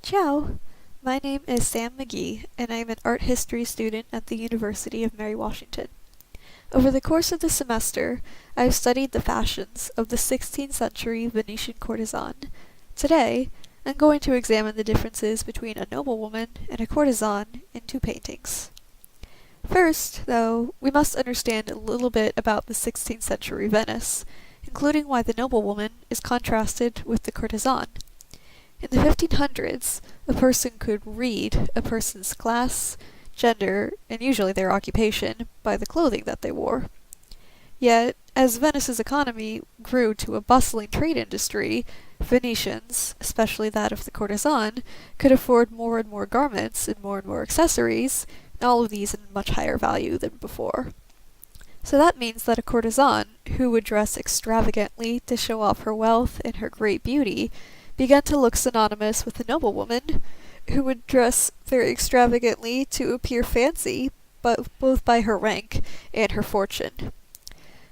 Ciao! My name is Sam McGee, and I am an art history student at the University of Mary Washington. Over the course of the semester, I have studied the fashions of the 16th-century Venetian courtesan. Today, I'm going to examine the differences between a noblewoman and a courtesan in two paintings. First, though, we must understand a little bit about the 16th-century Venice, including why the noblewoman is contrasted with the courtesan. In the 1500s, a person could read a person's class, gender, and usually their occupation by the clothing that they wore. Yet, as Venice's economy grew to a bustling trade industry, Venetians, especially that of the courtesan, could afford more and more garments and more accessories, and all of these in much higher value than before. So that means that a courtesan, who would dress extravagantly to show off her wealth and her great beauty, began to look synonymous with a noblewoman, who would dress very extravagantly to appear fancy, but both by her rank and her fortune.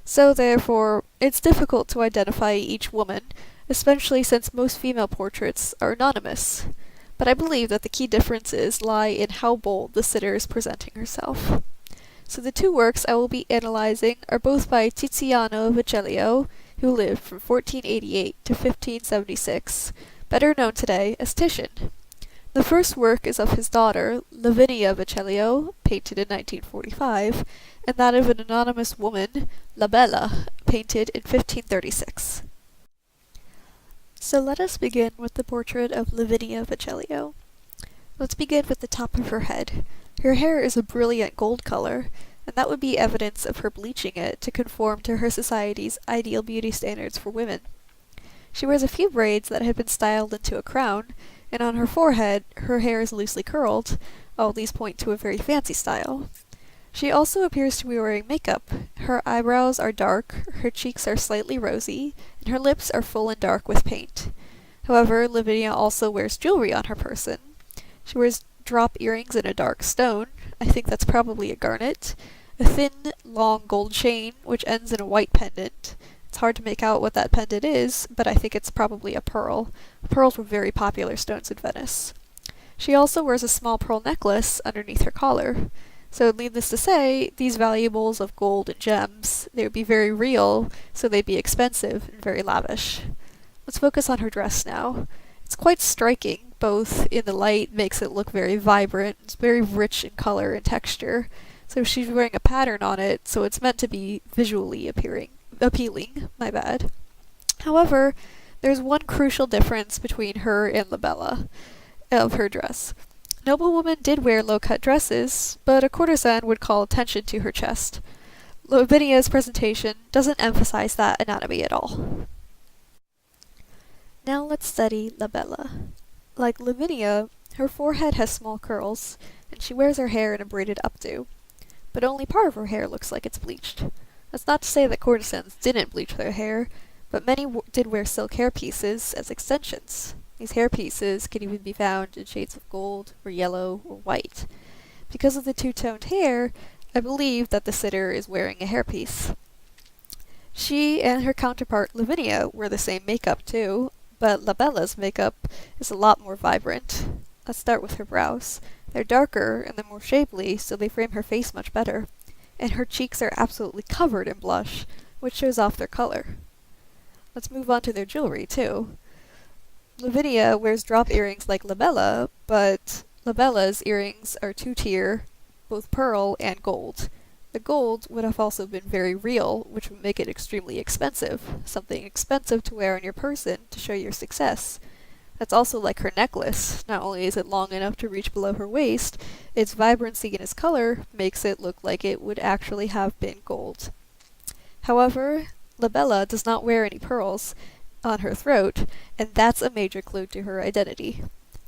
So therefore, it's difficult to identify each woman, especially since most female portraits are anonymous. But I believe that the key differences lie in how bold the sitter is presenting herself. So the two works I will be analyzing are both by Tiziano Vecellio, who lived from 1488 to 1576, better known today as Titian. The first work is of his daughter, Lavinia Vecellio, painted in 1945, and that of an anonymous woman, La Bella, painted in 1536. So let us begin with the portrait of Lavinia Vecellio. Let's begin with the top of her head. Her hair is a brilliant gold color, and that would be evidence of her bleaching it to conform to her society's ideal beauty standards for women. She wears a few braids that have been styled into a crown, and on her forehead her hair is loosely curled. All these point to a very fancy style. She also appears to be wearing makeup. Her eyebrows are dark, her cheeks are slightly rosy, and her lips are full and dark with paint. However, Lavinia also wears jewelry on her person. She wears drop earrings in a dark stone. I think that's probably a garnet. A thin, long gold chain, which ends in a white pendant. It's hard to make out what that pendant is, but I think it's probably a pearl. Pearls were very popular stones in Venice. She also wears a small pearl necklace underneath her collar. So needless to say, these valuables of gold and gems, they would be very real, so they'd be expensive and very lavish. Let's focus on her dress now. It's quite striking, both in the light makes it look very vibrant, it's very rich in color and texture. So she's wearing a pattern on it, so it's meant to be visually appealing, my bad. However, there's one crucial difference between her and La Bella of her dress. Noblewomen did wear low-cut dresses, but a courtesan would call attention to her chest. Lavinia's presentation doesn't emphasize that anatomy at all. Now let's study La Bella. Like Lavinia, her forehead has small curls, and she wears her hair in a braided updo. But only part of her hair looks like it's bleached. That's not to say that courtesans didn't bleach their hair, but many did wear silk hairpieces as extensions. These hairpieces can even be found in shades of gold, or yellow, or white. Because of the two-toned hair, I believe that the sitter is wearing a hairpiece. She and her counterpart Lavinia wear the same makeup too, but La Bella's makeup is a lot more vibrant. Let's start with her brows. They're darker and they're more shapely, so they frame her face much better. And her cheeks are absolutely covered in blush, which shows off their color. Let's move on to their jewelry too. Lavinia wears drop earrings like La Bella, but La Bella's earrings are two-tier, both pearl and gold. The gold would have also been very real, which would make it extremely expensive, something expensive to wear on your person to show your success. That's also like her necklace. Not only is it long enough to reach below her waist, its vibrancy and its color makes it look like it would actually have been gold. However, La Bella does not wear any pearls on her throat, and that's a major clue to her identity.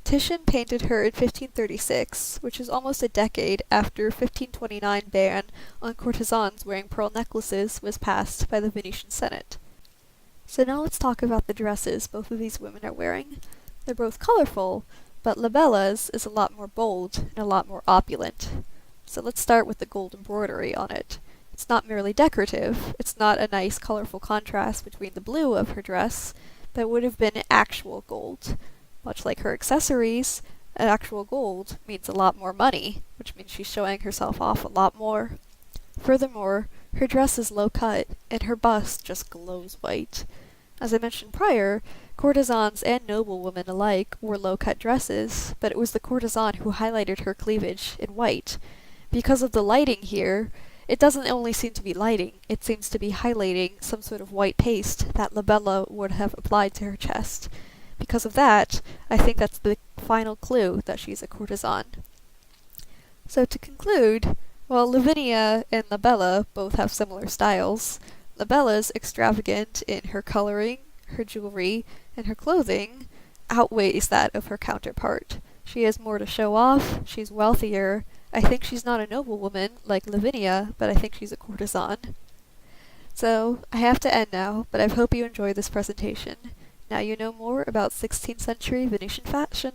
Titian painted her in 1536, which is almost a decade after 1529 ban on courtesans wearing pearl necklaces was passed by the Venetian Senate. So now let's talk about the dresses both of these women are wearing. They're both colorful, but La Bella's is a lot more bold and a lot more opulent. So let's start with the gold embroidery on it. It's not merely decorative, it's not a nice colorful contrast between the blue of her dress, but would have been actual gold. Much like her accessories, actual gold means a lot more money, which means she's showing herself off a lot more. Furthermore, her dress is low cut, and her bust just glows white. As I mentioned prior, courtesans and noblewomen alike wore low-cut dresses, but it was the courtesan who highlighted her cleavage in white. Because of the lighting here, it doesn't only seem to be lighting, it seems to be highlighting some sort of white paste that La Bella would have applied to her chest. Because of that, I think that's the final clue that she's a courtesan. So to conclude, while Lavinia and La Bella both have similar styles, La Bella's extravagant in her coloring, her jewelry, and her clothing outweighs that of her counterpart. She has more to show off, she's wealthier. I think she's not a noblewoman like Lavinia, but I think she's a courtesan. So, I have to end now, but I hope you enjoyed this presentation. Now you know more about 16th century Venetian fashion.